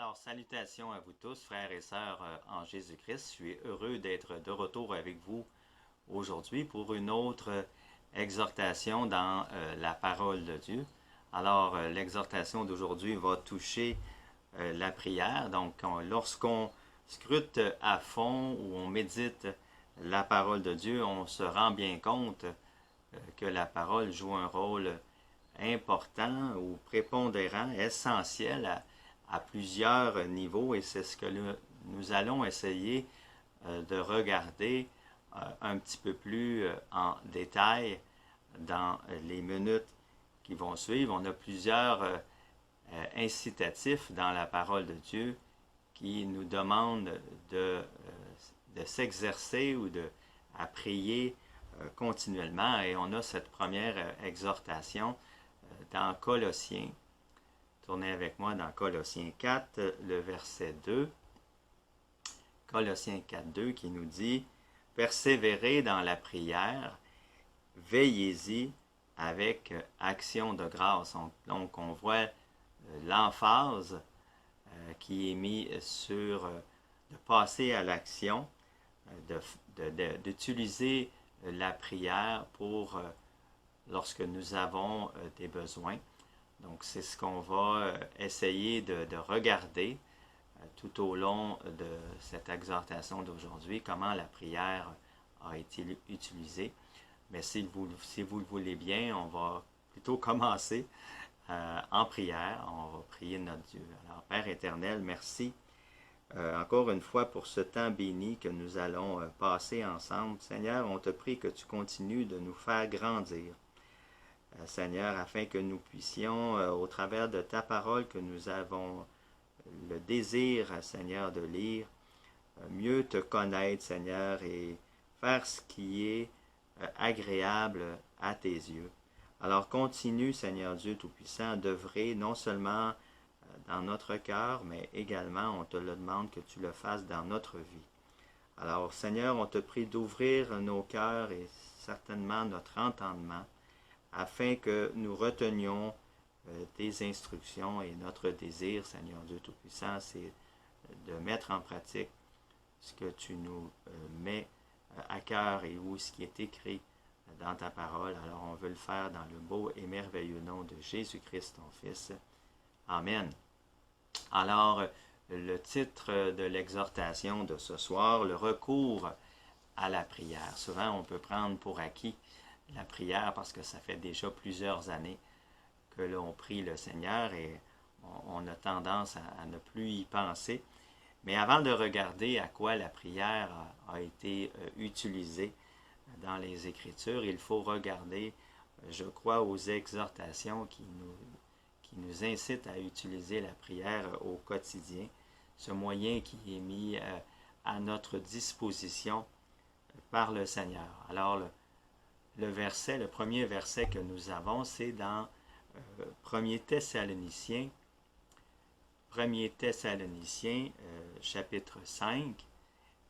Alors, salutations à vous tous, frères et sœurs en Jésus-Christ. Je suis heureux d'être de retour avec vous aujourd'hui pour une autre exhortation dans la parole de Dieu. Alors, l'exhortation d'aujourd'hui va toucher la prière. Donc, lorsqu'on scrute à fond ou on médite la parole de Dieu, on se rend bien compte que la parole joue un rôle important ou prépondérant, essentiel à plusieurs niveaux, et c'est ce que nous allons essayer de regarder un petit peu plus en détail dans les minutes qui vont suivre. On a plusieurs incitatifs dans la parole de Dieu qui nous demandent de s'exercer ou à prier continuellement. Et on a cette première exhortation dans Colossiens. Tournez avec moi dans Colossiens 4, le verset 2. Colossiens 4, 2 qui nous dit « Persévérez dans la prière, veillez-y avec action de grâce ». Donc on voit l'emphase qui est mise sur de passer à l'action, d'utiliser la prière pour lorsque nous avons des besoins. Donc, c'est ce qu'on va essayer de regarder tout au long de cette exhortation d'aujourd'hui, comment la prière a été utilisée. Mais si vous le voulez bien, on va plutôt commencer en prière. On va prier notre Dieu. Alors, Père éternel, merci encore une fois pour ce temps béni que nous allons passer ensemble. Seigneur, on te prie que tu continues de nous faire grandir. Seigneur, afin que nous puissions, au travers de ta parole que nous avons le désir, Seigneur, de lire, mieux te connaître, Seigneur, et faire ce qui est agréable à tes yeux. Alors continue, Seigneur Dieu Tout-Puissant, d'œuvrer non seulement dans notre cœur, mais également, on te le demande que tu le fasses dans notre vie. Alors, Seigneur, on te prie d'ouvrir nos cœurs et certainement notre entendement, afin que nous retenions tes instructions, et notre désir, Seigneur Dieu Tout-Puissant, c'est de mettre en pratique ce que tu nous mets à cœur et où ce qui est écrit dans ta parole. Alors on veut le faire dans le beau et merveilleux nom de Jésus-Christ, ton Fils. Amen. Alors, le titre de l'exhortation de ce soir, le recours à la prière. Souvent, on peut prendre pour acquis la prière parce que ça fait déjà plusieurs années que l'on prie le Seigneur et on a tendance à ne plus y penser. Mais avant de regarder à quoi la prière a été utilisée dans les Écritures, il faut regarder, je crois, aux exhortations qui nous incitent à utiliser la prière au quotidien, ce moyen qui est mis à notre disposition par le Seigneur. Alors, le premier verset que nous avons, c'est dans 1 Thessaloniciens, chapitre 5,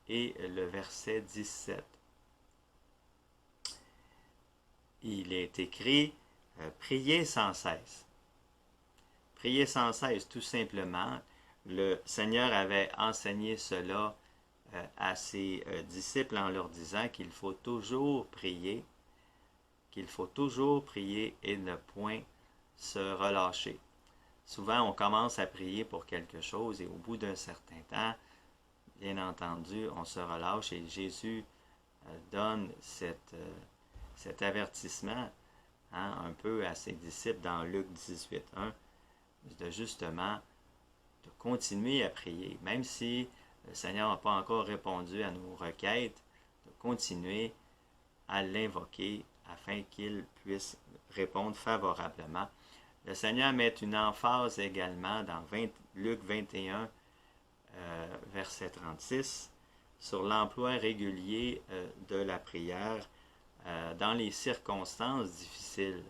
et le verset 17. Il est écrit « Priez sans cesse ». Priez sans cesse, tout simplement. Le Seigneur avait enseigné cela à ses disciples en leur disant qu'il faut toujours prier, et ne point se relâcher. Souvent, on commence à prier pour quelque chose et au bout d'un certain temps, bien entendu, on se relâche et Jésus donne cet avertissement un peu à ses disciples dans Luc 18, 1, de justement de continuer à prier, même si le Seigneur n'a pas encore répondu à nos requêtes, de continuer à l'invoquer afin qu'il puisse répondre favorablement. Le Seigneur met une emphase également dans Luc 21, verset 36, sur l'emploi régulier de la prière dans les circonstances difficiles.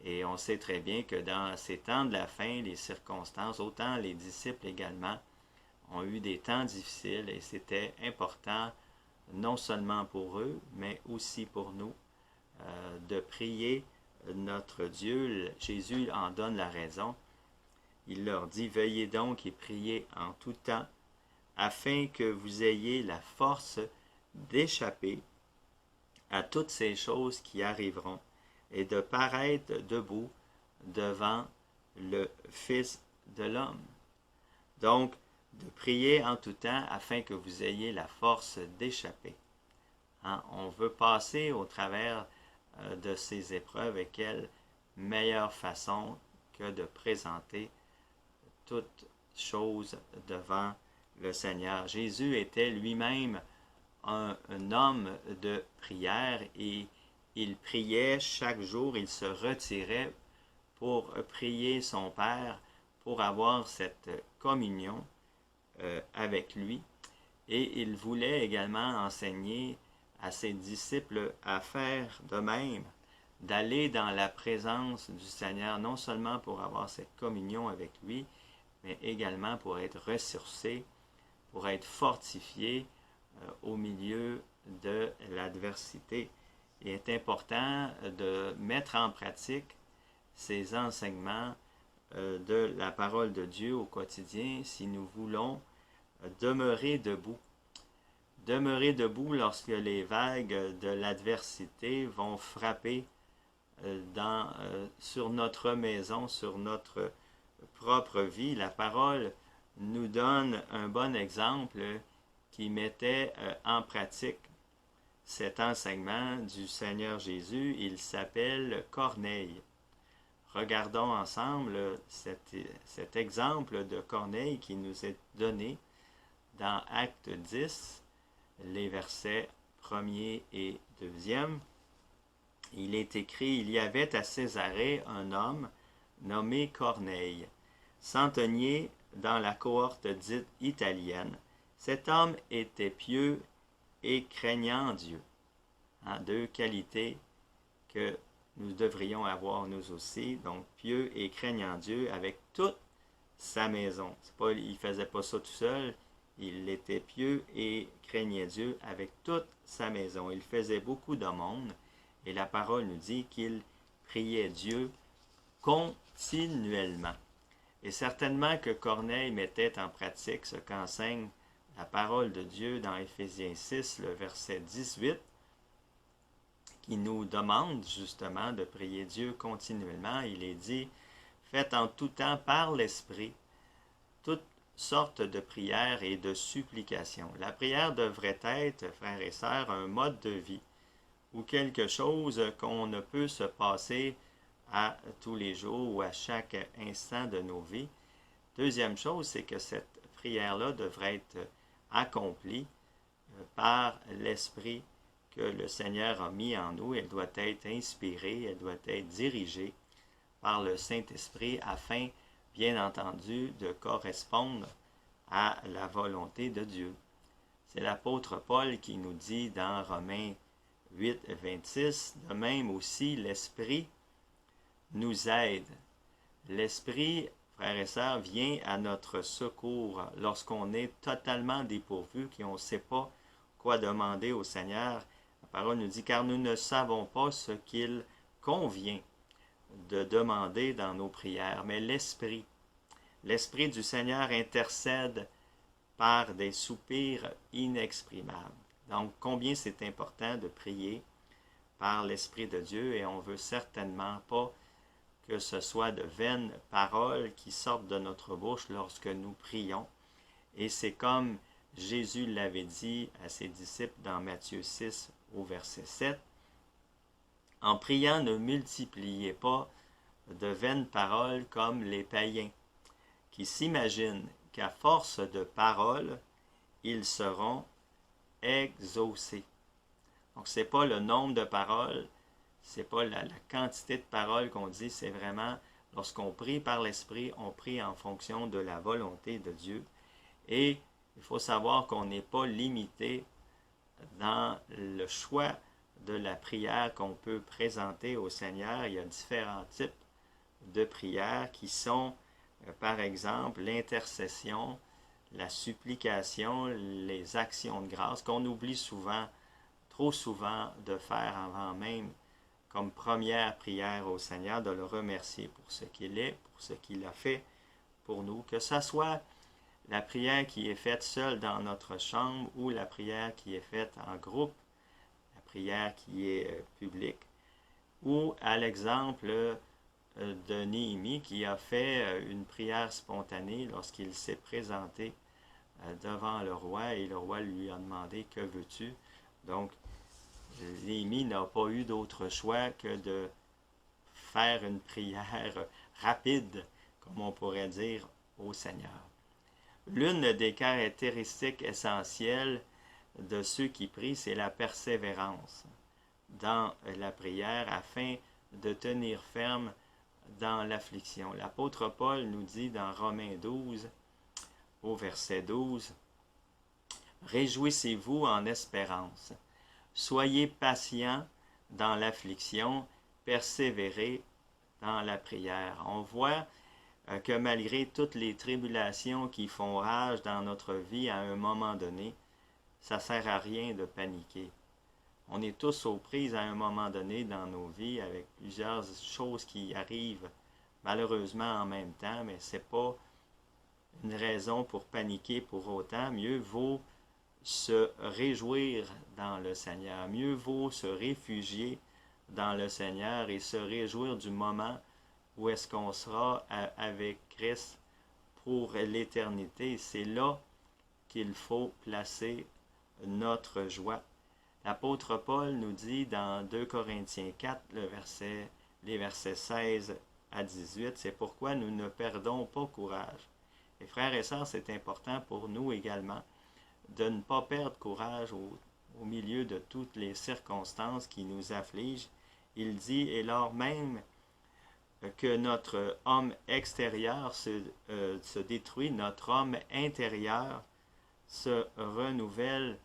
Et on sait très bien que dans ces temps de la fin, les circonstances, autant les disciples également, ont eu des temps difficiles et c'était important, non seulement pour eux, mais aussi pour nous, de prier notre Dieu. Jésus en donne la raison. il leur dit, veillez donc et priez en tout temps, afin que vous ayez la force d'échapper à toutes ces choses qui arriveront et de paraître debout devant le Fils de l'homme. Donc, de prier en tout temps afin que vous ayez la force d'échapper. Hein? On veut passer au travers de ces épreuves et quelle meilleure façon que de présenter toutes choses devant le Seigneur. Jésus était lui-même un homme de prière et il priait chaque jour, il se retirait pour prier son Père, pour avoir cette communion avec lui. Et il voulait également enseigner à ses disciples à faire de même, d'aller dans la présence du Seigneur, non seulement pour avoir cette communion avec lui, mais également pour être ressourcé, pour être fortifié au milieu de l'adversité. Il est important de mettre en pratique ces enseignements de la parole de Dieu au quotidien si nous voulons demeurer debout. Demeurer debout lorsque les vagues de l'adversité vont frapper sur notre maison, sur notre propre vie. La parole nous donne un bon exemple qui mettait en pratique cet enseignement du Seigneur Jésus. Il s'appelle Corneille. Regardons ensemble cet exemple de Corneille qui nous est donné dans Acte 10, les versets 1er et 2e. Il est écrit, il y avait à Césarée un homme nommé Corneille, centenier dans la cohorte dite italienne. Cet homme était pieux et craignant Dieu. Deux qualités que nous devrions avoir nous aussi, donc pieux et craignant Dieu avec toute sa maison. Il ne faisait pas ça tout seul, il était pieux et craignait Dieu avec toute sa maison. Il faisait beaucoup d'aumônes et la parole nous dit qu'il priait Dieu continuellement. Et certainement que Corneille mettait en pratique ce qu'enseigne la parole de Dieu dans Éphésiens 6, le verset 18, qui nous demande justement de prier Dieu continuellement. Il est dit, faites en tout temps par l'Esprit toutes sortes de prières et de supplications. La prière devrait être, frères et sœurs, un mode de vie ou quelque chose qu'on ne peut se passer à tous les jours ou à chaque instant de nos vies. Deuxième chose, c'est que cette prière-là devrait être accomplie par l'Esprit que le Seigneur a mis en nous. Elle doit être inspirée, elle doit être dirigée par le Saint-Esprit afin, bien entendu, de correspondre à la volonté de Dieu. C'est l'apôtre Paul qui nous dit dans Romains 8, 26, de même aussi l'Esprit nous aide. L'Esprit, frères et sœurs, vient à notre secours lorsqu'on est totalement dépourvu, qu'on ne sait pas quoi demander au Seigneur. La parole nous dit, car nous ne savons pas ce qu'il convient de demander dans nos prières, mais l'Esprit du Seigneur intercède par des soupirs inexprimables. Donc, combien c'est important de prier par l'Esprit de Dieu et on ne veut certainement pas que ce soit de vaines paroles qui sortent de notre bouche lorsque nous prions. Et c'est comme Jésus l'avait dit à ses disciples dans Matthieu 6 au verset 7. En priant, ne multipliez pas de vaines paroles comme les païens, qui s'imaginent qu'à force de paroles, ils seront exaucés. Donc, ce n'est pas le nombre de paroles, ce n'est pas la quantité de paroles qu'on dit, c'est vraiment, lorsqu'on prie par l'Esprit, on prie en fonction de la volonté de Dieu. Et il faut savoir qu'on n'est pas limité dans le choix de la prière qu'on peut présenter au Seigneur. Il y a différents types de prières qui sont, par exemple, l'intercession, la supplication, les actions de grâce, qu'on oublie souvent, trop souvent, de faire avant même, comme première prière au Seigneur, de le remercier pour ce qu'il est, pour ce qu'il a fait pour nous, que ce soit la prière qui est faite seule dans notre chambre ou la prière qui est faite en groupe, la prière qui est publique, ou à l'exemple de Néhémie qui a fait une prière spontanée lorsqu'il s'est présenté devant le roi et le roi lui a demandé « Que veux-tu » Donc, Néhémie n'a pas eu d'autre choix que de faire une prière rapide, comme on pourrait dire, au Seigneur. L'une des caractéristiques essentielles de ceux qui prient, c'est la persévérance dans la prière afin de tenir ferme dans l'affliction. L'apôtre Paul nous dit dans Romains 12, au verset 12, « Réjouissez-vous en espérance. Soyez patients dans l'affliction, persévérez dans la prière. » On voit que malgré toutes les tribulations qui font rage dans notre vie à un moment donné, ça ne sert à rien de paniquer. On est tous aux prises à un moment donné dans nos vies avec plusieurs choses qui arrivent malheureusement en même temps, mais ce n'est pas une raison pour paniquer pour autant. Mieux vaut se réjouir dans le Seigneur. Mieux vaut se réfugier dans le Seigneur et se réjouir du moment où est-ce qu'on sera avec Christ pour l'éternité. C'est là qu'il faut placer notre joie. L'apôtre Paul nous dit dans 2 Corinthiens 4, les versets 16 à 18, « C'est pourquoi nous ne perdons pas courage. » Et frères et sœurs, c'est important pour nous également de ne pas perdre courage au milieu de toutes les circonstances qui nous affligent. Il dit, et lors même que notre homme extérieur se détruit, notre homme intérieur se renouvelle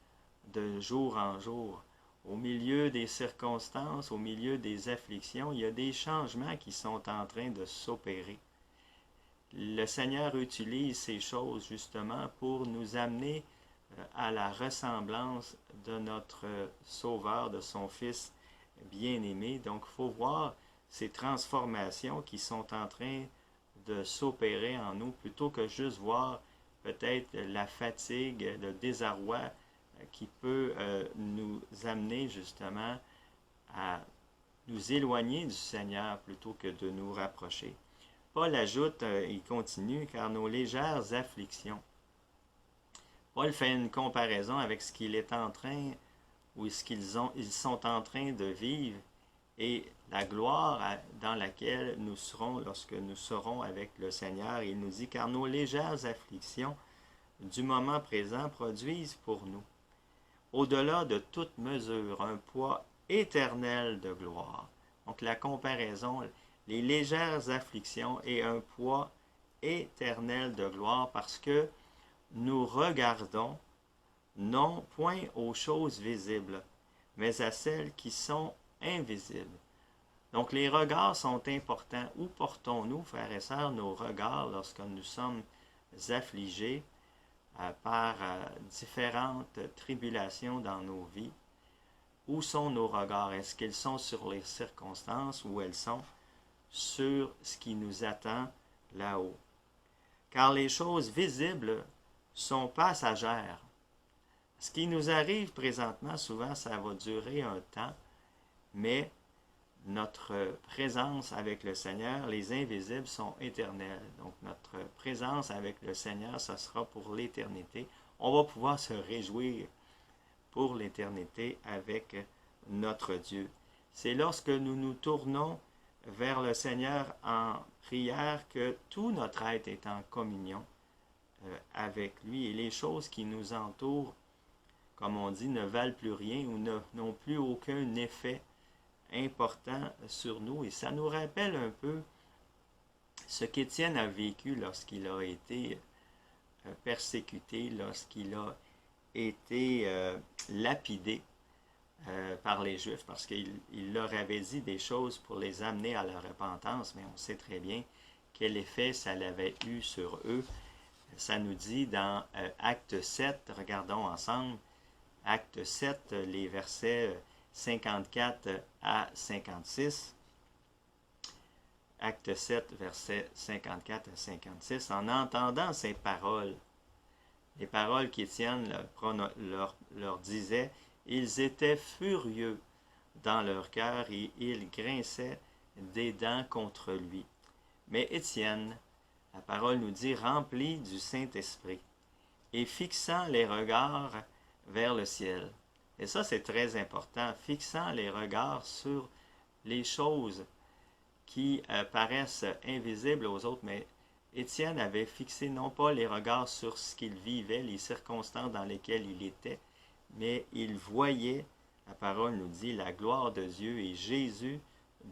de jour en jour. Au milieu des circonstances, au milieu des afflictions, il y a des changements qui sont en train de s'opérer. Le Seigneur utilise ces choses justement pour nous amener à la ressemblance de notre Sauveur, de son Fils bien-aimé. Donc, il faut voir ces transformations qui sont en train de s'opérer en nous, plutôt que juste voir peut-être la fatigue, le désarroi qui peut nous amener justement à nous éloigner du Seigneur plutôt que de nous rapprocher. Paul ajoute, il continue, car nos légères afflictions. Paul fait une comparaison avec ce qu'il est en train, ou ce ils sont en train de vivre, et la gloire dans laquelle nous serons lorsque nous serons avec le Seigneur. Il nous dit, car nos légères afflictions du moment présent produisent pour nous, au-delà de toute mesure, un poids éternel de gloire. Donc la comparaison, les légères afflictions et un poids éternel de gloire, parce que nous regardons non point aux choses visibles, mais à celles qui sont invisibles. Donc les regards sont importants. Où portons-nous, frères et sœurs, nos regards lorsque nous sommes affligés par différentes tribulations dans nos vies? Où sont nos regards? Est-ce qu'ils sont sur les circonstances ou elles sont sur ce qui nous attend là-haut? Car les choses visibles sont passagères. Ce qui nous arrive présentement, souvent, ça va durer un temps, mais notre présence avec le Seigneur, les invisibles sont éternels. Donc, notre présence avec le Seigneur, ça sera pour l'éternité. On va pouvoir se réjouir pour l'éternité avec notre Dieu. C'est lorsque nous nous tournons vers le Seigneur en prière que tout notre être est en communion avec lui et les choses qui nous entourent, comme on dit, ne valent plus rien ou n'ont plus aucun effet important sur nous. Et ça nous rappelle un peu ce qu'Étienne a vécu lorsqu'il a été persécuté, lorsqu'il a été lapidé par les Juifs, parce qu'il leur avait dit des choses pour les amener à la repentance, mais on sait très bien quel effet ça avait eu sur eux. Ça nous dit dans Acte 7, regardons ensemble, Acte 7, les versets 54 à 56. Acte 7, versets 54 à 56, en entendant ces paroles, les paroles qu'Étienne leur disait, ils étaient furieux dans leur cœur et ils grinçaient des dents contre lui. Mais Étienne, la parole nous dit, rempli du Saint-Esprit, et fixant les regards vers le ciel. Et ça, c'est très important, fixant les regards sur les choses qui paraissent invisibles aux autres, mais Étienne avait fixé non pas les regards sur ce qu'il vivait, les circonstances dans lesquelles il était, mais il voyait, la parole nous dit, la gloire de Dieu et Jésus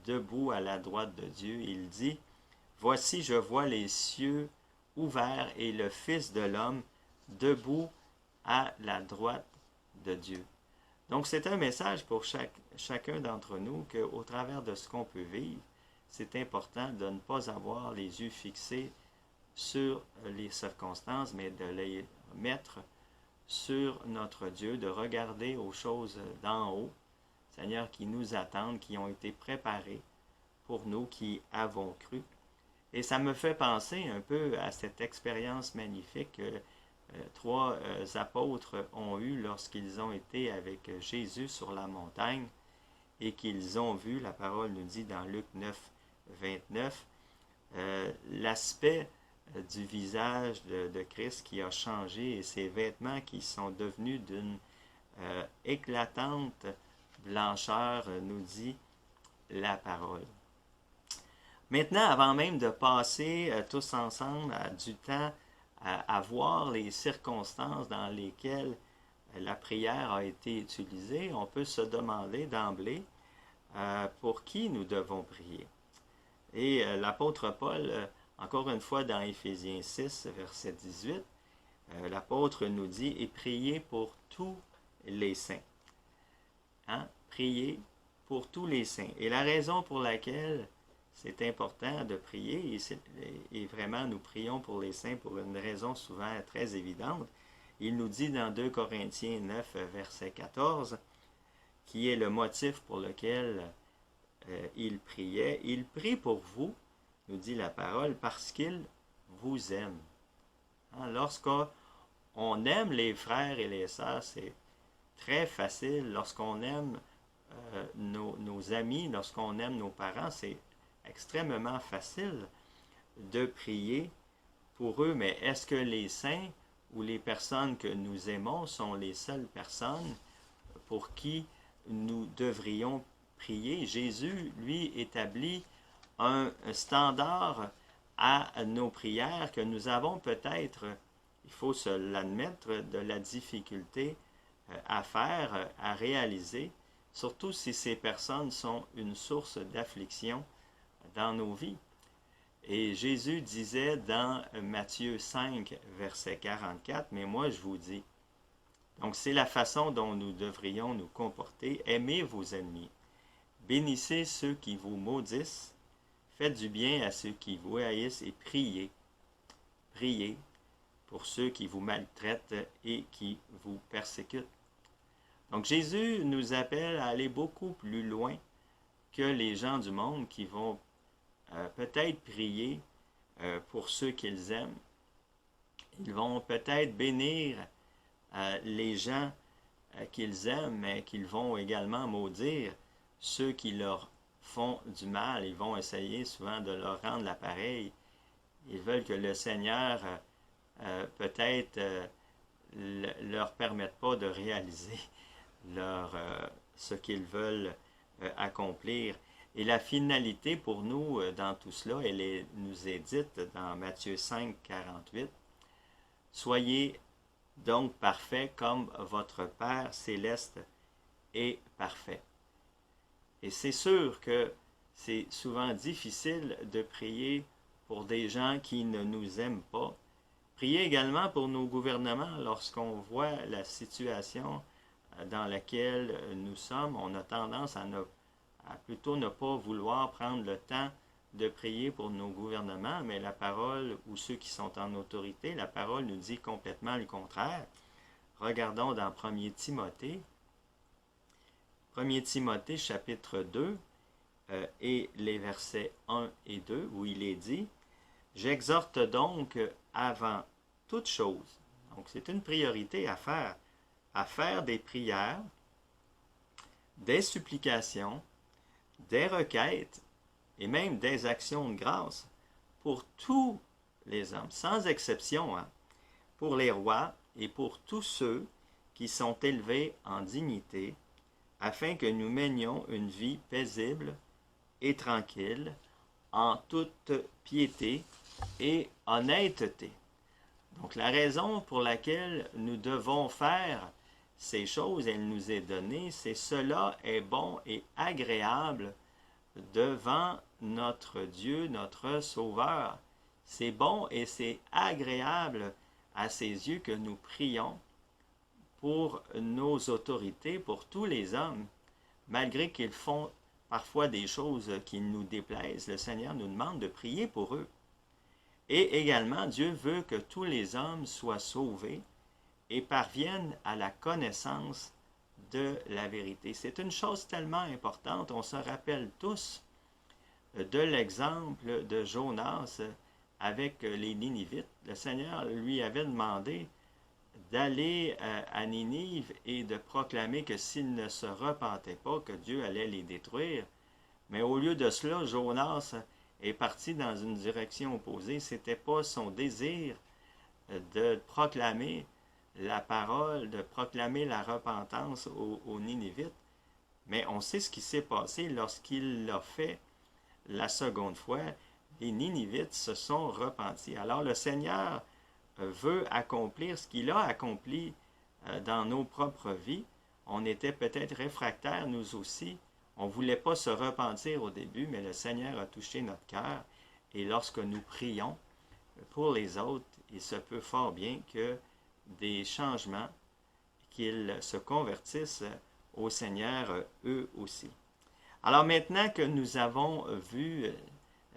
debout à la droite de Dieu. Il dit, « Voici, je vois les cieux ouverts et le Fils de l'homme debout à la droite de Dieu. » Donc c'est un message pour chacun d'entre nous qu'au travers de ce qu'on peut vivre, c'est important de ne pas avoir les yeux fixés sur les circonstances, mais de les mettre sur notre Dieu, de regarder aux choses d'en haut, Seigneur, qui nous attendent, qui ont été préparées pour nous qui avons cru. Et ça me fait penser un peu à cette expérience magnifique que trois apôtres ont eue lorsqu'ils ont été avec Jésus sur la montagne et qu'ils ont vu, la parole nous dit dans Luc 9, 29, l'aspect du visage de Christ qui a changé et ses vêtements qui sont devenus d'une éclatante blancheur, nous dit la parole. Maintenant, avant même de passer tous ensemble du temps à voir les circonstances dans lesquelles la prière a été utilisée, on peut se demander d'emblée pour qui nous devons prier. Et l'apôtre Paul, encore une fois dans Éphésiens 6, verset 18, l'apôtre nous dit « Et priez pour tous les saints. » Hein? Priez pour tous les saints. Et la raison pour laquelle c'est important de prier, et vraiment nous prions pour les saints pour une raison souvent très évidente, il nous dit dans 2 Corinthiens 9, verset 14, qui est le motif pour lequel il priait. Il prie pour vous, nous dit la parole, parce qu'il vous aime. Hein? Lorsqu'on aime les frères et les sœurs, c'est très facile. Lorsqu'on aime nos amis, lorsqu'on aime nos parents, c'est extrêmement facile de prier pour eux. Mais est-ce que les saints ou les personnes que nous aimons sont les seules personnes pour qui nous devrions prier? Jésus, lui, établit un standard à nos prières que nous avons peut-être, il faut se l'admettre, de la difficulté à faire, à réaliser, surtout si ces personnes sont une source d'affliction dans nos vies. Et Jésus disait dans Matthieu 5, verset 44, « Mais moi je vous dis », donc c'est la façon dont nous devrions nous comporter, « Aimez vos ennemis, bénissez ceux qui vous maudissent, faites du bien à ceux qui vous haïssent et priez. Priez pour ceux qui vous maltraitent et qui vous persécutent. » Donc Jésus nous appelle à aller beaucoup plus loin que les gens du monde qui vont peut-être prier pour ceux qu'ils aiment. Ils vont peut-être bénir les gens qu'ils aiment, mais qu'ils vont également maudire ceux qui leur font du mal. Ils vont essayer souvent de leur rendre l'appareil. Ils veulent que le Seigneur peut-être leur permette pas de réaliser ce qu'ils veulent accomplir. Et la finalité pour nous dans tout cela, nous est dite dans Matthieu 5, 48. « Soyez donc parfaits comme votre Père céleste est parfait. » Et c'est sûr que c'est souvent difficile de prier pour des gens qui ne nous aiment pas. Priez également pour nos gouvernements lorsqu'on voit la situation dans laquelle nous sommes. On a tendance à plutôt ne pas vouloir prendre le temps de prier pour nos gouvernements, mais la parole, ou ceux qui sont en autorité, la parole nous dit complètement le contraire. Regardons dans 1 Timothée. 1 Timothée chapitre 2, et les versets 1 et 2, où il est dit « J'exhorte donc avant toute chose ». Donc c'est une priorité à faire des prières, des supplications, des requêtes et même des actions de grâce pour tous les hommes, sans exception, hein, pour les rois et pour tous ceux qui sont élevés en dignité, afin que nous menions une vie paisible et tranquille, en toute piété et honnêteté. Donc la raison pour laquelle nous devons faire ces choses, elle nous est donnée, c'est cela est bon et agréable devant notre Dieu, notre Sauveur. C'est bon et c'est agréable à ses yeux que nous prions pour nos autorités, pour tous les hommes, malgré qu'ils font parfois des choses qui nous déplaisent. Le Seigneur nous demande de prier pour eux. Et également, Dieu veut que tous les hommes soient sauvés et parviennent à la connaissance de la vérité. C'est une chose tellement importante. On se rappelle tous de l'exemple de Jonas avec les Ninivites. Le Seigneur lui avait demandé d'aller à Ninive et de proclamer que s'ils ne se repentaient pas, que Dieu allait les détruire. Mais au lieu de cela, Jonas est parti dans une direction opposée. Ce n'était pas son désir de proclamer la parole, de proclamer la repentance aux Ninivites. Mais on sait ce qui s'est passé lorsqu'il l'a fait la seconde fois. Les Ninivites se sont repentis. Alors le Seigneur veut accomplir ce qu'il a accompli dans nos propres vies. On était peut-être réfractaires, nous aussi. On ne voulait pas se repentir au début, mais le Seigneur a touché notre cœur. Et lorsque nous prions pour les autres, il se peut fort bien que des changements, qu'ils se convertissent au Seigneur eux aussi. Alors maintenant que nous avons vu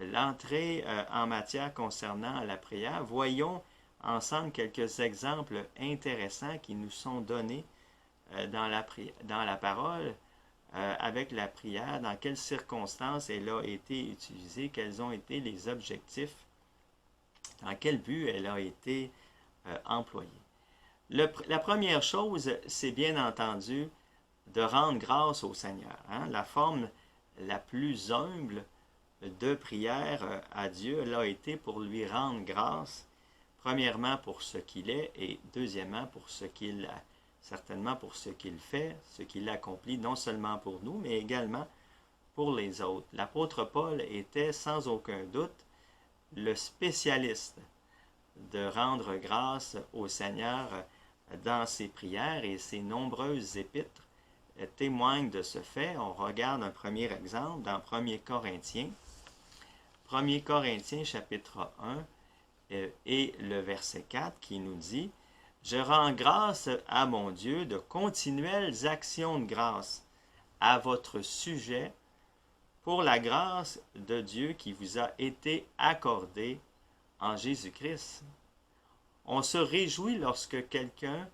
l'entrée en matière concernant la prière, voyons ensemble quelques exemples intéressants qui nous sont donnés dans la parole avec la prière, dans quelles circonstances elle a été utilisée, quels ont été les objectifs, dans quel but elle a été employée. La première chose, c'est bien entendu de rendre grâce au Seigneur. Hein? La forme la plus humble de prière à Dieu, elle a été pour lui rendre grâce, premièrement pour ce qu'il est et deuxièmement pour ce qu'il a, certainement pour ce qu'il fait, ce qu'il accomplit, non seulement pour nous, mais également pour les autres. L'apôtre Paul était sans aucun doute le spécialiste de rendre grâce au Seigneur dans ses prières et ses nombreuses épîtres témoignent de ce fait. On regarde un premier exemple dans 1 Corinthiens. 1 Corinthiens chapitre 1 et le verset 4 qui nous dit « Je rends grâce à mon Dieu de continuelles actions de grâce à votre sujet pour la grâce de Dieu qui vous a été accordée en Jésus-Christ. » On se réjouit lorsque quelqu'un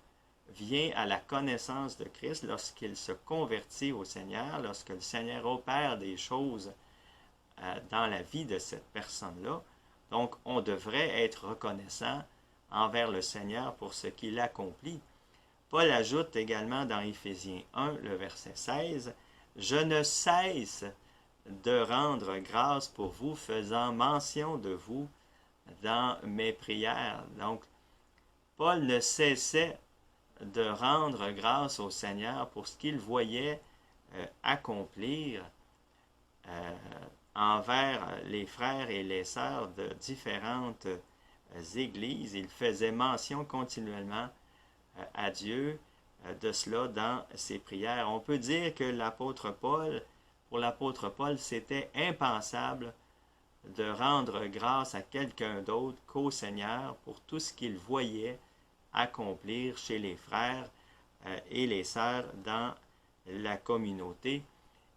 vient à la connaissance de Christ, lorsqu'il se convertit au Seigneur, lorsque le Seigneur opère des choses dans la vie de cette personne-là. Donc, on devrait être reconnaissant envers le Seigneur pour ce qu'il accomplit. Paul ajoute également dans Éphésiens 1, le verset 16, « Je ne cesse de rendre grâce pour vous, faisant mention de vous dans mes prières. » Donc, Paul ne cessait de rendre grâce au Seigneur pour ce qu'il voyait accomplir envers les frères et les sœurs de différentes églises. Il faisait mention continuellement à Dieu de cela dans ses prières. On peut dire que pour l'apôtre Paul, c'était impensable de rendre grâce à quelqu'un d'autre qu'au Seigneur pour tout ce qu'il voyait accomplir chez les frères et les sœurs dans la communauté.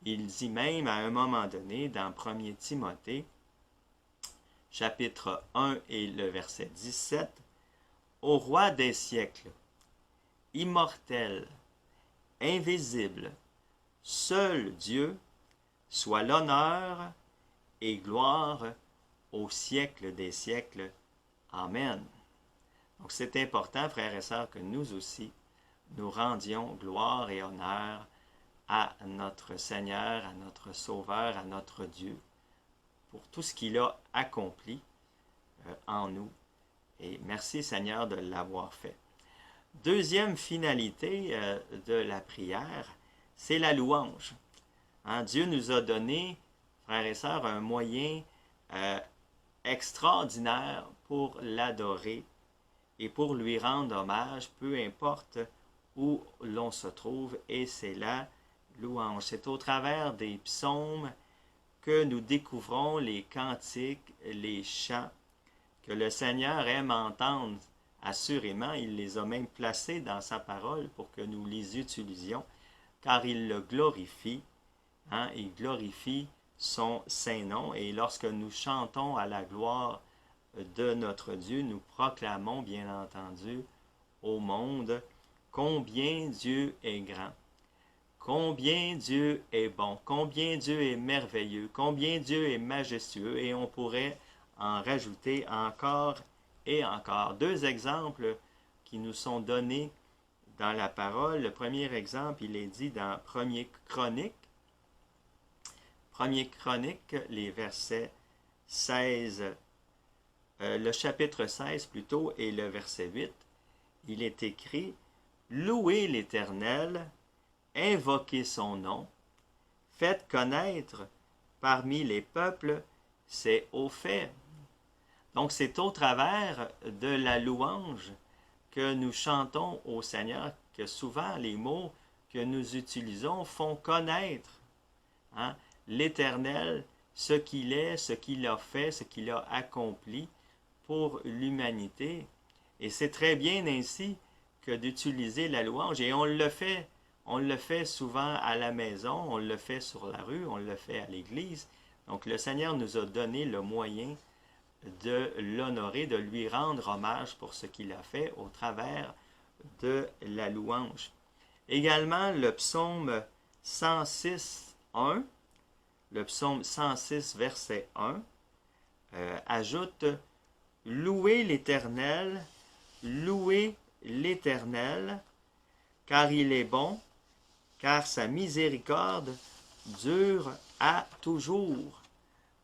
Il dit même à un moment donné dans 1 Timothée, chapitre 1 et le verset 17, « Au roi des siècles, immortel, invisible, seul Dieu, soit l'honneur et gloire au siècle des siècles. Amen. Donc c'est important, frères et sœurs, que nous aussi, nous rendions gloire et honneur à notre Seigneur, à notre Sauveur, à notre Dieu, pour tout ce qu'il a accompli en nous. Et merci Seigneur de l'avoir fait. Deuxième finalité de la prière, c'est la louange. Hein, Dieu nous a donné, frères et sœurs, un moyen extraordinaire pour l'adorer et pour lui rendre hommage, peu importe où l'on se trouve, et c'est la louange. C'est au travers des psaumes que nous découvrons les cantiques, les chants que le Seigneur aime entendre. Assurément, il les a même placés dans sa parole pour que nous les utilisions, car il le glorifie, hein, il glorifie son saint nom, et lorsque nous chantons à la gloire de notre Dieu, nous proclamons bien entendu au monde combien Dieu est grand, combien Dieu est bon, combien Dieu est merveilleux, combien Dieu est majestueux, et on pourrait en rajouter encore et encore. Deux exemples qui nous sont donnés dans la parole. Le premier exemple, il est dit dans 1er Chronique, les versets 16, le chapitre 16 plutôt, et le verset 8. Il est écrit « Louez l'Éternel, invoquez son nom, faites connaître parmi les peuples ses hauts faits. » Donc c'est au travers de la louange que nous chantons au Seigneur que souvent les mots que nous utilisons font connaître l'Éternel, ce qu'il est, ce qu'il a fait, ce qu'il a accompli pour l'humanité. Et c'est très bien ainsi que d'utiliser la louange. Et on le fait souvent à la maison, on le fait sur la rue, on le fait à l'église. Donc le Seigneur nous a donné le moyen de l'honorer, de lui rendre hommage pour ce qu'il a fait au travers de la louange. Également, le psaume 106, 1, le psaume 106, verset 1, ajoute « Louez l'Éternel, car il est bon, car sa miséricorde dure à toujours. »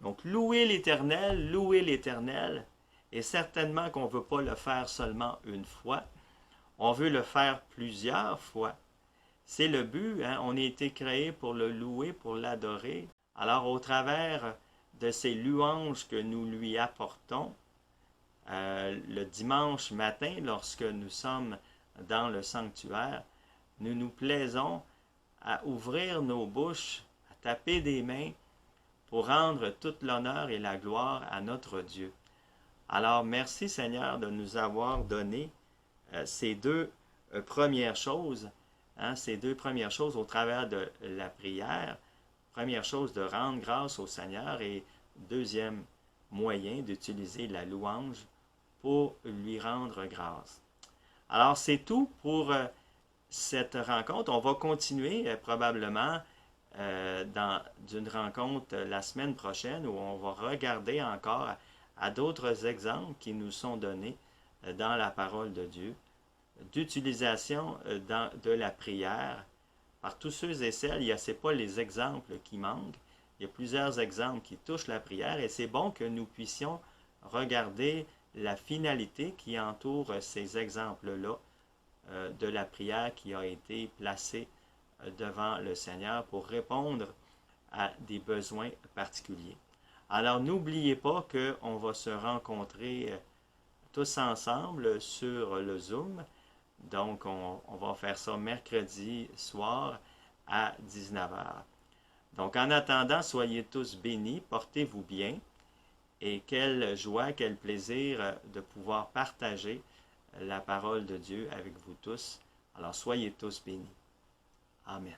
Donc, louer l'Éternel, et certainement qu'on ne veut pas le faire seulement une fois, on veut le faire plusieurs fois. C'est le but, hein? On a été créé pour le louer, pour l'adorer. Alors, au travers de ces louanges que nous lui apportons, le dimanche matin, lorsque nous sommes dans le sanctuaire, nous nous plaisons à ouvrir nos bouches, à taper des mains, pour rendre toute l'honneur et la gloire à notre Dieu. Alors, merci Seigneur de nous avoir donné ces deux premières choses, ces deux premières choses au travers de la prière. Première chose, de rendre grâce au Seigneur, et deuxième moyen, d'utiliser la louange pour lui rendre grâce. Alors, c'est tout pour cette rencontre. On va continuer probablement d'une rencontre la semaine prochaine, où on va regarder encore à d'autres exemples qui nous sont donnés dans la parole de Dieu, d'utilisation de la prière par tous ceux et celles. Ce n'est pas les exemples qui manquent, il y a plusieurs exemples qui touchent la prière, et c'est bon que nous puissions regarder la finalité qui entoure ces exemples-là de la prière qui a été placée devant le Seigneur pour répondre à des besoins particuliers. Alors, n'oubliez pas qu'on va se rencontrer tous ensemble sur le Zoom. Donc, on va faire ça mercredi soir à 19h. Donc, en attendant, soyez tous bénis, portez-vous bien, et quelle joie, quel plaisir de pouvoir partager la parole de Dieu avec vous tous. Alors, soyez tous bénis. Amen.